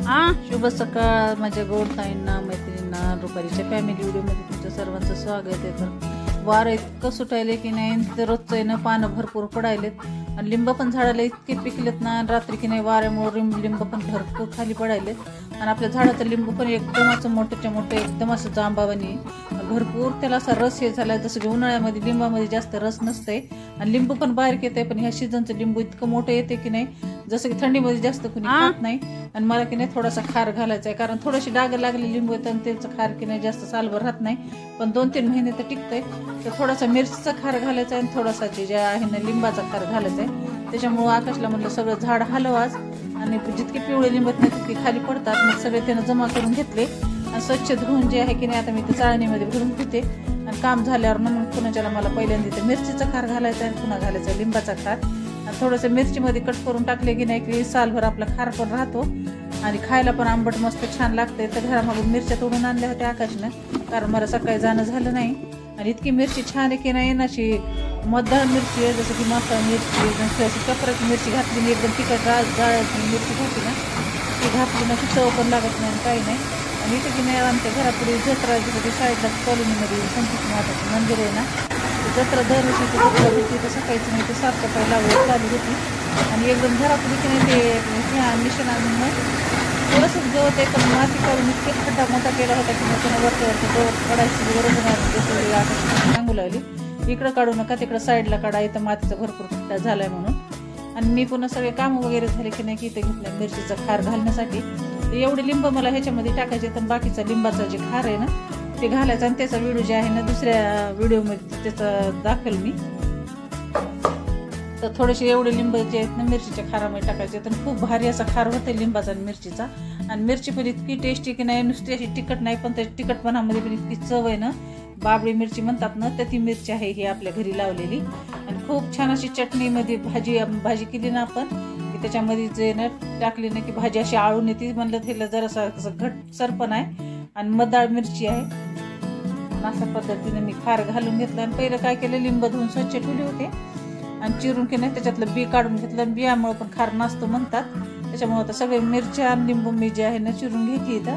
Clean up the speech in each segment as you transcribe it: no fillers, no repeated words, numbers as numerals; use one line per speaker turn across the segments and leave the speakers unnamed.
शुभ सकाळ माझ्या गोड ताईंना, मैत्रिणींना, रुपालीच्या फॅमिली व्हिडिओमध्ये तुमचं सर्वांचं स्वागत आहे। तर वारं इतकं सुटायले की नाही, तर रोजचं आहे ना पानं भरपूर पडायलेत आणि लिंब पण झाडाला इतके पिकलेत ना, रात्री की नाही वाऱ्यामुळे लिंब पण भरपूर खाली पडायलेत आणि आपल्या झाडाचं लिंबू पण एकदम असं मोठ्याच्या मोठं एकदम असं जांबावानी भरपूर त्याला असा रस हे झाला। जसं की उन्हाळ्यामध्ये लिंबामध्ये जास्त रस नसते आणि लिंबू पण बारीक येते, पण ह्या सीझनचं लिंबू इतकं मोठं येते की नाही, जसं की थंडीमध्ये जास्त कुणी खात नाही। आणि मला की नाही थोडासा खार घालायचा आहे, कारण थोडीशी डाग लागली लिंबू येतं आणि त्याचं खार की नाही जास्त सालभर राहत नाही, पण 2-3 महिने तर टिकतंय। तर थोडासा मिरचीचा खार घालायचा आहे आणि थोडासा जे आहे ना लिंबाचा खार घालायचा आहे। त्याच्यामुळं आकाशला म्हटलं सगळं झाड हलव आज, आणि जितके पिवळे लिंबत नाही तितके खाली पडतात, मग सगळे त्यानं जमा करून घेतले आणि स्वच्छ धुवून जे आहे की नाही आता मी ते चाळणीमध्ये भरून घेते। आणि काम झाल्यावर मग पुन्हा मला पहिल्यांदा मिरचीचा खार घालायचा आहे, पुन्हा घालायचा आहे लिंबाचा खार आणि थोडंसं मिरचीमध्ये कट करून टाकले की नाही की सालभर आपला खार पण राहतो आणि खायला पण आंबट मस्त छान लागते। तर घरामागून मिरच्या तोडून आणल्या होत्या आकाशनं, कारण मला सकाळी जाणं झालं नाही आणि इतकी मिरची छान आहे की नाही ना, अशी मध्यळ मिरची आहे, जसं की मसाला मिरची अशी कपराची मिरची घातली मी एकदम तिखट जाळाची मिरची घातली ना, ती घातली ना की चव पण लागत नाही काही नाही। आणि इथे की नाही आमच्या घरापुढे जत्रा जिथे की साईडला कॉलनीमध्ये संतोष माताचं मंदिर आहे ना, जत्रा दरवर्षी जत्रा होती, तर सकाळीच नाही ते साफसफाई लावून चालू होती आणि एकदम घरापुढे की नाही ते ह्या मिशन आणून थोडंसं गवत आहे, पण माती काढून इतके खड्डा मोठा केला होता की मग त्यानं वरचं गवत काढायची गरज नाही, आकाश सांगू लागली इकडं काढू नका तिकडं साईडला काढा, इथं मातीचा भरपूर खड्डा झालाय म्हणून। आणि मी पुन्हा सगळे कामं वगैरे झाले की नाही की इथं घेतलं मिरचीचा खार घालण्यासाठी। तर एवढे लिंब मला ह्याच्यामध्ये टाकायचे, तर बाकीचा लिंबाचा जे खार आहे ना ते घालायचं आणि त्याचा व्हिडिओ जे आहे ना दुसऱ्या व्हिडिओमध्ये त्याचा दाखवेल मी। तर थोडेसे एवढे लिंब जे आहेत ना मिरचीच्या खारामध्ये टाकायचे, तर खूप भारी असा खार होते लिंबाचा आणि मिरचीचा। आणि मिरची पण इतकी टेस्टी की नाही, नुसती अशी तिखट नाही पण त्या तिखटपणामध्ये पण इतकी चव आहे ना, बाबळी मिरची म्हणतात ना, तर ती मिरची आहे ही आपल्या घरी लावलेली आणि खूप छान अशी चटणीमध्ये भाजी केली ना आपण की त्याच्यामध्ये जे ना टाकली ना की भाजी अशी आळून येते, म्हणलं त्याला जरासा असं घट सरपण आहे आणि मदाळ मिरची आहे। अशा पद्धतीने मी खार घालून घेतलं आणि पहिलं काय केलं, लिंब धुवून स्वच्छ ठेवले होते आणि चिरून की नाही त्याच्यातलं बी काढून घेतलं। बियामुळे पण खार नसतो म्हणतात, त्याच्यामुळे आता सगळे मिरच्या आणि लिंबू मी जे आहे ना चिरून घेतली इथं।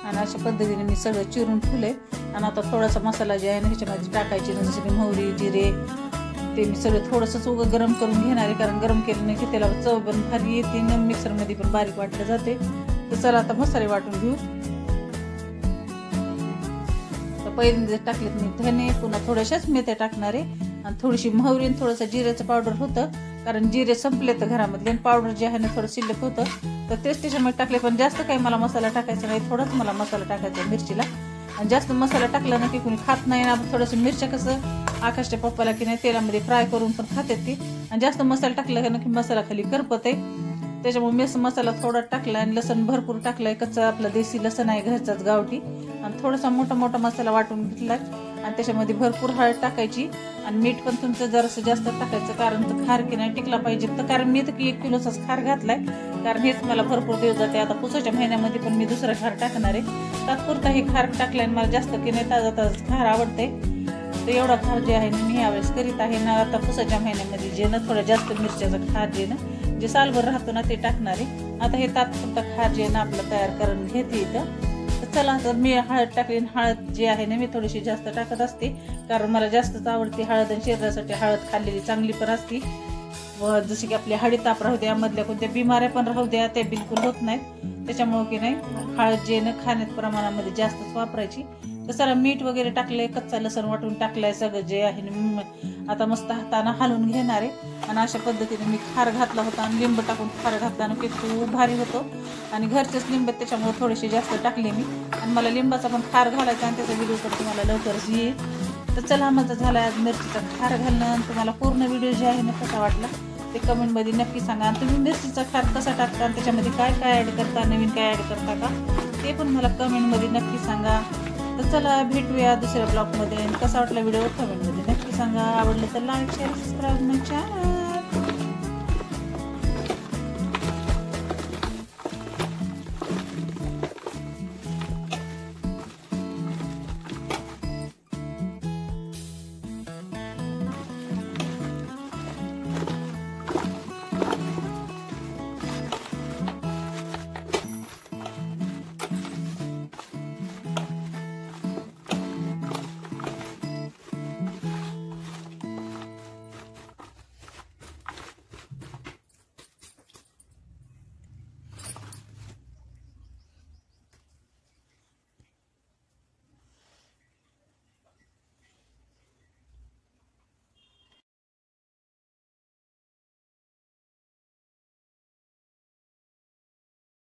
आणि अशा पद्धतीने मी सगळं चिरून ठेवले आणि आता थोडासा मसाला जे आहे ना ह्याच्यामध्ये टाकायचे ना, जसं की मोहरी जिरे ते मी सगळं थोडंसंच उगं गरम करून घेणार आहे, कारण गरम केलं नाही की त्याला चव पण भारी येते ना, मिक्सरमध्ये पण बारीक वाटलं जाते। तर चला आता मसाले वाटून घेऊ। तर पहिल्यांदा टाकलेत मी धने, पुन्हा थोड्याशाच मेथ्या टाकणार आहे आणि थोडीशी मोहरी आणि थोडंसं जिऱ्याचं पावडर होतं, कारण जिरे संपले तर घरामधले आणि पावडर जे आहे ना थोडं शिल्लक होतं, तर तेच त्याच्यामध्ये टाकले। पण जास्त काही मला मसाला टाकायचा नाही, थोडाच मला मसाला टाकायचा मिरचीला। आणि जास्त मसाला टाकला ना की कोणी खात नाही ना, थोडंसं मिरच्या कसं आकाशच्या पप्पाला की नाही तेलामध्ये फ्राय करून पण खातात ती, आणि जास्त मसाला टाकला ना की मसाला खाली करपत आहे, त्याच्यामुळे मसाला थोडा टाकला आणि लसण भरपूर टाकलाय, कच्चा आपला देशी लसण आहे घरचाच गावठी, आणि थोडासा मोठा मसाला वाटून घेतलाय आणि त्याच्यामध्ये भरपूर हळद टाकायची आणि मीठ पण तुमचं जरासं जास्त टाकायचं, कारण तर खार की नाही टिकला पाहिजे। तर कारण मी तर 1 किलोचाच खार घातलाय, कारण हेच मला भरपूर दिवस जाते। आता पुसाच्या महिन्यामध्ये पण मी दुसरा खार टाकणार आहे, तात्पुरता हे खार टाकलाय आणि मला जास्त की नाही ताजा खार आवडते, तर एवढा खार जे आहे ना मी यावेळेस करीत आहे ना। आता पुसाच्या महिन्यामध्ये जे ना थोडं जास्त मिरच्याचा खार जे ना जे सालभर राहतो ना ते टाकणार आहे। आता हे तात्पुरता खार जे ना आपलं तयार करून घेते इथं। तर चला तर मी हळद टाकली, हळद जी आहे ना मी थोडीशी जास्त टाकत असते, कारण मला जास्तच आवडते हळद आणि शरीरासाठी हळद खाल्लेली चांगली पण असते, व जसे की आपली हळदी ताप राहू द्या, मधल्या कोणत्या बिमाऱ्या पण राहू द्या त्या बिलकुल होत नाहीत, त्याच्यामुळे की नाही हळद जे ना खाण्यात प्रमाणामध्ये जास्तच वापरायची। तसं मीठ वगैरे टाकलंय, कच्चा लसण वाटून टाकलाय, सगळं जे आहे ना आता मस्त हाताने हलवून घेणार आहे। आणि अशा पद्धतीने मी खार घातला होता आणि लिंब टाकून खार घातला ना की खूप भारी होतो, आणि घरचेच लिंब त्याच्यामुळे थोडेसे जास्त टाकले मी, आणि मला लिंबाचा पण खार घालायचा आणि त्याचा व्हिडिओ पण तुम्हाला लवकरच येईल। तर चला माझा झाला आज मिरचीचा खार घालणं, तुम्हाला पूर्ण व्हिडिओ जे आहे ना कसा वाटला ते कमेंटमध्ये नक्की सांगा। आणि तुम्ही मिरचीचा खार कसा टाकता आणि त्याच्यामध्ये काय ॲड करता, नवीन काय ॲड करता का ते पण मला कमेंटमध्ये नक्की सांगा। तर चला भेटूया दुसऱ्या ब्लॉगमध्ये, कसा वाटला व्हिडिओ कमेंटमध्ये नक्की सांगा। आवडलं तर लाईक शेअर सबस्क्राईब माझ्या चॅनल।